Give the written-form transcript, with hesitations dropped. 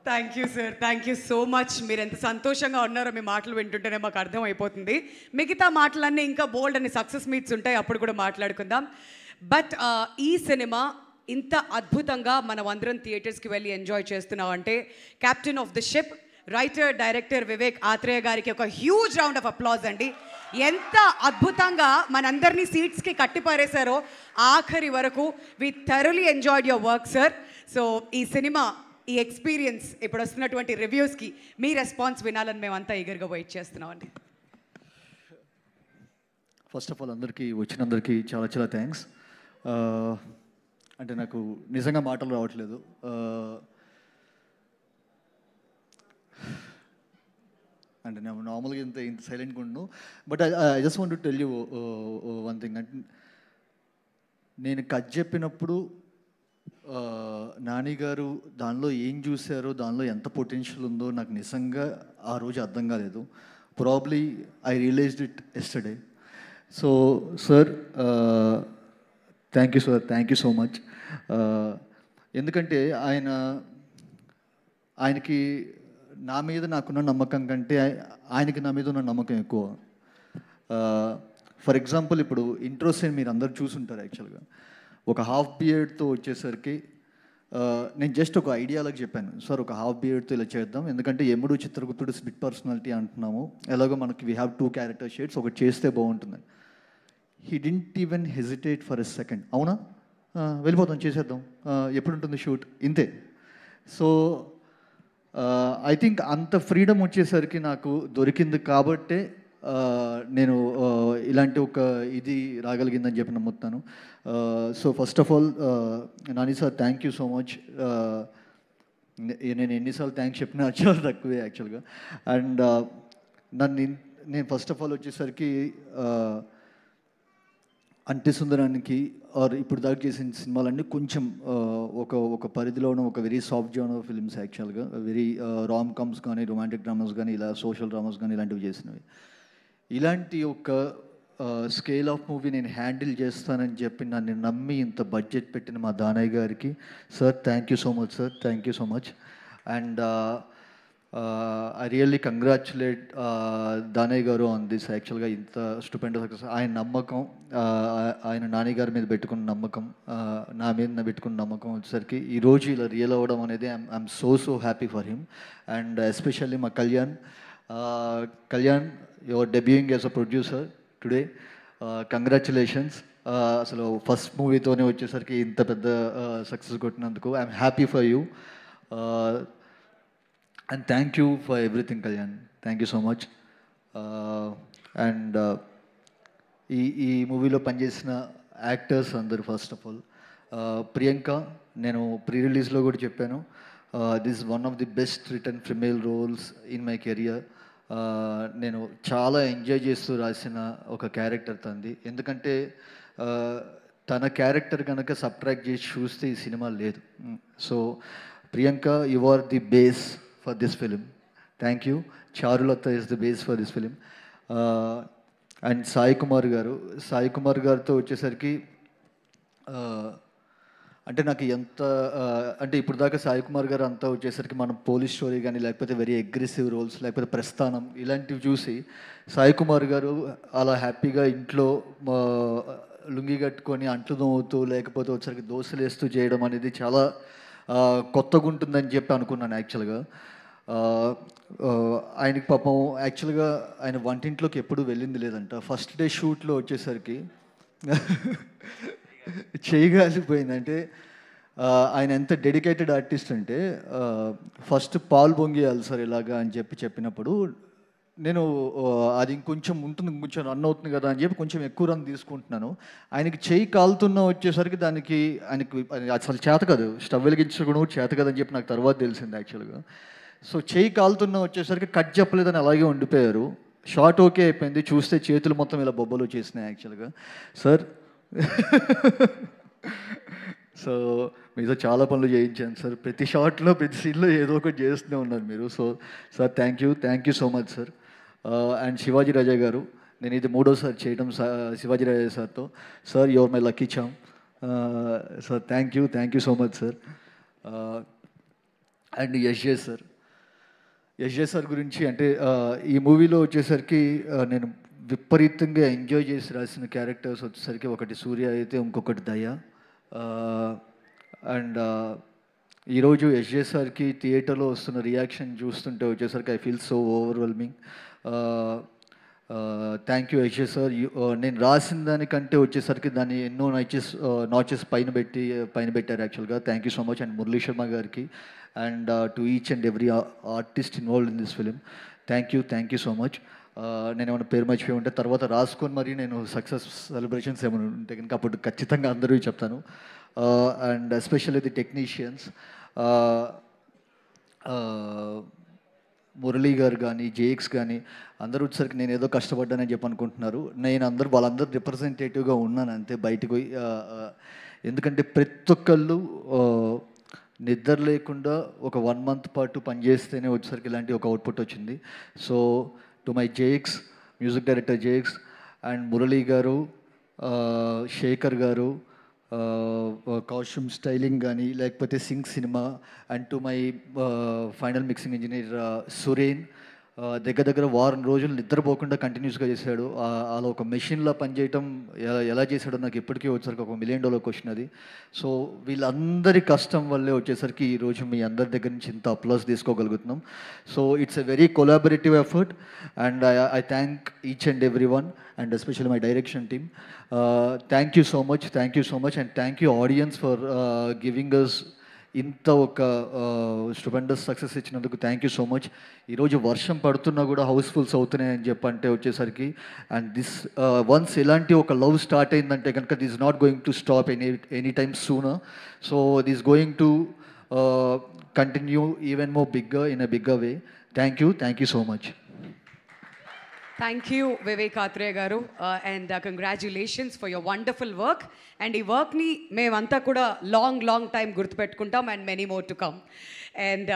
Thank you sir, thank you so much. మీరు ఎంత సంతోషంగా ఉన్నారో మీ మాటలు వింటుంటేనే మాకు అర్థమైపోతుంది. మిగతా మాటలన్నీ ఇంకా బోల్డ్ అని సక్సెస్ మీట్స్ ఉంటాయి, అప్పుడు కూడా మాట్లాడుకుందాం. బట్ ఈ సినిమా ఇంత అద్భుతంగా మనం అందరం థియేటర్స్కి వెళ్ళి ఎంజాయ్ చేస్తున్నాం అంటే captain of the ship, writer director Vivek Athreya గారికి ఒక హ్యూజ్ రౌండ్ ఆఫ్ అప్లాజ్ అండి. ఎంత అద్భుతంగా మనందరినీ సీట్స్కి కట్టిపారేశారో ఆఖరి వరకు. We thoroughly enjoyed your work sir. So ఈ సినిమా, ఈ ఎక్స్పీరియన్స్, ఇప్పుడు వస్తున్నటువంటి రివ్యూస్కి మీ రెస్పాన్స్ వినాలని మేమంతా ఈగర్గా వెయిట్ చేస్తున్నామండి. ఫస్ట్ ఆఫ్ ఆల్ అందరికీ వచ్చినందరికీ చాలా చాలా థ్యాంక్స్. అంటే నాకు నిజంగా మాటలు రావట్లేదు. అంటే నేను నార్మల్గా ఇంత సైలెంట్గా ఉండను. But I just want to tell you one thing. అంటే నేను కథ చెప్పినప్పుడు నాని గారు దానిలో ఏం చూశారో, దానిలో ఎంత పొటెన్షియల్ ఉందో నాకు నిజంగా ఆ రోజు అర్థం కాలేదు. Probably I realised it yesterday. So sir, thank you sir, thank you so much. ఎందుకంటే ఆయనకి నా మీద నాకున్న నమ్మకం కంటే ఆయనకి నా మీద ఉన్న నమ్మకం ఎక్కువ. ఫర్ ఎగ్జాంపుల్, ఇప్పుడు ఇంట్రో సీన్ మీరు అందరు చూసుంటారు. యాక్చువల్గా ఒక హాఫ్ బియర్డ్తో వచ్చేసరికి నేను జస్ట్ ఒక ఐడియాలకు చెప్పాను, సార్ ఒక హాఫ్ బియర్డ్తో ఇలా చేద్దాం, ఎందుకంటే ఎముడు చిత్రగుప్తుడు స్ప్లిట్ పర్సనాలిటీ అంటున్నాము, ఎలాగో మనకి వీ హ్యావ్ 2 క్యారెక్టర్ షేడ్స్, ఒకటి చేస్తే బాగుంటుంది. He didn't even hesitate for a second. అవునా, వెళ్ళిపోతాం, చేసేద్దాం, ఎప్పుడు ఉంటుంది షూట్, ఇంతే. సో ఐ థింక్ అంత ఫ్రీడమ్ వచ్చేసరికి నాకు దొరికింది కాబట్టే నేను ఇలాంటి ఒక ఇది రాగలిగిందని చెప్పి నమ్ముతాను. So first of all Nani sir, thank you so much. నేను ఎన్నిసార్లు థ్యాంక్స్ చెప్పినా చాలా తక్కువే యాక్చువల్గా. అండ్ నేను ఫస్ట్ ఆఫ్ ఆల్ వచ్చేసరికి అంటే సుందరానికి ఆర్ ఇప్పుడు దాకా చేసిన సినిమాలన్నీ కొంచెం ఒక పరిధిలోనూ ఒక వెరీ సాఫ్ట్ జోనర్ ఫిల్మ్స్ యాక్చువల్గా. వెరీ రామ్ కమ్స్ కానీ, రొమాంటిక్ డ్రామాస్ కానీ, ఇలా సోషల్ డ్రామాస్ కానీ ఇలాంటివి చేసినవి. ఇలాంటి ఒక స్కేల్ ఆఫ్ మూవీ నేను హ్యాండిల్ చేస్తానని చెప్పి నన్ను నమ్మి ఇంత బడ్జెట్ పెట్టిన మా దానయ్య గారికి sir, thank you so much sir, thank you so much. And I really congratulate Danayya గారు ఆన్ దిస్. యాక్చువల్గా ఇంత స్టూపెండస్ సక్సెస్ ఆయన నమ్మకం, ఆయన నాని గారి మీద పెట్టుకున్న నమ్మకం, నా మీద పెట్టుకున్న నమ్మకం వచ్చేసరికి ఈరోజు ఇలా రియల్ అవ్వడం అనేది I'm so happy for him. And especially మా Kalyan, your debuting as a producer today, congratulations. అసలు ఫస్ట్ మూవీతోనే వచ్చేసరికి ఇంత పెద్ద సక్సెస్ కొట్టినందుకు I'm happy for you. And thank you for everything Kalyan, thank you so much. And ఈ మూవీలో పనిచేసిన యాక్టర్స్ అందరు, ఫస్ట్ ఆఫ్ ఆల్ ప్రియాంక, నేను ప్రీ రిలీజ్లో కూడా చెప్పాను, this one of the best written female roles in my career. నేను చాలా ఎంజాయ్ చేస్తూ రాసిన ఒక క్యారెక్టర్ తంది. ఎందుకంటే తన క్యారెక్టర్ కనుక సబ్ట్రాక్ట్ చేసి చూస్తే ఈ సినిమా లేదు. So Priyanka, you are the base for this film. Thank you. Charulata is the base for this film. And Sai Kumar గారితో వచ్చేసరికి అంటే నాకు ఎంత అంటే ఇప్పుడు దాకా సాయి కుమార్ గారు అంతా వచ్చేసరికి మనం పోలీస్ స్టోరీ కానీ, లేకపోతే వెరీ అగ్రెసివ్ రోల్స్, లేకపోతే ప్రస్థానం ఇలాంటివి చూసి సాయి కుమార్ గారు అలా హ్యాపీగా ఇంట్లో లుంగి కట్టుకొని అంట్లు దోవుతూ, లేకపోతే వచ్చేసరికి దోశలు వేస్తూ చేయడం అనేది చాలా కొత్తగా ఉంటుందని చెప్పి అనుకున్నాను యాక్చువల్గా. ఆయనకి పాపం యాక్చువల్గా ఆయన వంటింట్లోకి ఎప్పుడు వెళ్ళింది లేదంట. ఫస్ట్ డే షూట్లో వచ్చేసరికి చేయగలిగిపోయిందంటే ఆయన ఎంత డెడికేటెడ్ ఆర్టిస్ట్ అంటే ఫస్ట్ పాలు పొంగియాలి సార్ ఇలాగా అని చెప్పినప్పుడు నేను అది ఇంకొంచెం ఉంటుంది, కొంచెం రన్ అవుతుంది కదా అని చెప్పి కొంచెం ఎక్కువ రన్ తీసుకుంటున్నాను. ఆయనకి చేయి కాలుతున్న వచ్చేసరికి ఆయనకి అసలు చేత కాదు, స్టవ్ వెలిగించడం చేత కదని చెప్పి నాకు తర్వాత తెలిసింది యాక్చువల్గా. సో చేయి కాలుతున్న వచ్చేసరికి కట్ చెప్పలేదని అలాగే ఉండిపోయారు. షార్ట్ ఓకే అయిపోయింది, చూస్తే చేతులు మొత్తం ఇలా బొబ్బలు చేసినాయి యాక్చువల్గా. సార్ సో మీతో చాలా పనులు చేయించాను సార్, ప్రతి షార్ట్లో ప్రతి సీన్లో ఏదో ఒకటి చేస్తూనే ఉన్నారు మీరు. So sir thank you so much sir. And Shivaji Raja garu, నేను ఇది 3వసారి చేయడం శివాజీ రాజా సార్తో. Sir your my lucky charm sir, thank you so much sir. And Yashje sir గురించి అంటే ఈ మూవీలో వచ్చేసరికి నేను విపరీతంగా ఎంజాయ్ చేసి రాసిన క్యారెక్టర్స్ వచ్చేసరికి ఒకటి సూర్య అయితే ఇంకొకటి దయ. అండ్ ఈరోజు యశ్జే సార్కి థియేటర్లో వస్తున్న రియాక్షన్ చూస్తుంటే వచ్చేసరికి I feel so overwhelming. Thank you Yashje sir. నేను రాసిన దానికంటే వచ్చేసరికి దాన్ని ఎన్నో నాచెస్ పైన పెట్టారు యాక్చువల్గా. Thank you so much. And Murali Sharma గారికి and to each and every artist involved in this film thank you so much. నేను ఏమైనా పేరు మర్చిపోయి ఉంటే తర్వాత రాసుకొని మరి నేను సక్సెస్ సెలబ్రేషన్స్ ఏమైనా ఉంటే కనుక అప్పుడు ఖచ్చితంగా అందరూ చెప్తాను. And especially the technicians Murali గారు కానీ జేఎక్స్ కానీ అందరూ వచ్చేసరికి నేను ఏదో కష్టపడ్డానని చెప్పి అనుకుంటున్నారు. నేను వాళ్ళందరూ రిప్రజెంటేటివ్గా ఉన్నాను అంతే బయటకు పోయి. ఎందుకంటే ప్రతి ఒక్కళ్ళు నిద్ర లేకుండా ఒక 1 month పాటు పనిచేస్తేనే వచ్చేసరికి ఇలాంటి ఒక అవుట్పుట్ వచ్చింది. So to my JX, music director JX and Murali గారు, శేఖర్ గారు, కాస్ట్యూమ్ స్టైలింగ్ కానీ లేకపోతే Singh cinema and to my final mixing engineer Suren దగ్గర వారం రోజులు నిద్రపోకుండా కంటిన్యూస్గా చేశాడు. అలా ఒక మెషిన్లో పనిచేయటం ఎలా చేశాడో నాకు ఎప్పటికీ వచ్చేసరికి $1 million క్వశ్చన్ అది. సో వీళ్ళందరి కష్టం వల్లే వచ్చేసరికి ఈరోజు మీ అందరి దగ్గర నుంచి ఇంత అప్లాస్ తీసుకోగలుగుతున్నాం. So it's a very collaborative effort and I thank each and every one and especially my direction team. Thank you so much and thank you audience for giving us ఇంత ఒక స్టూపెండస్ సక్సెస్ ఇచ్చినందుకు thank you so much. ఈరోజు వర్షం పడుతున్నా కూడా housefuls అవుతున్నాయని చెప్పంటే వచ్చేసరికి అండ్ దిస్ వన్స్ ఇలాంటి ఒక లవ్ స్టార్ట్ అయిందంటే కనుక this not going to stop any time sooner. So this going to continue even more bigger in a bigger way. Thank you so much. Thank you Vivek Athreya garu and congratulations for your wonderful work. And ఈ వర్క్ని మేమంతా కూడా long time గుర్తుపెట్టుకుంటాం and many more to come. And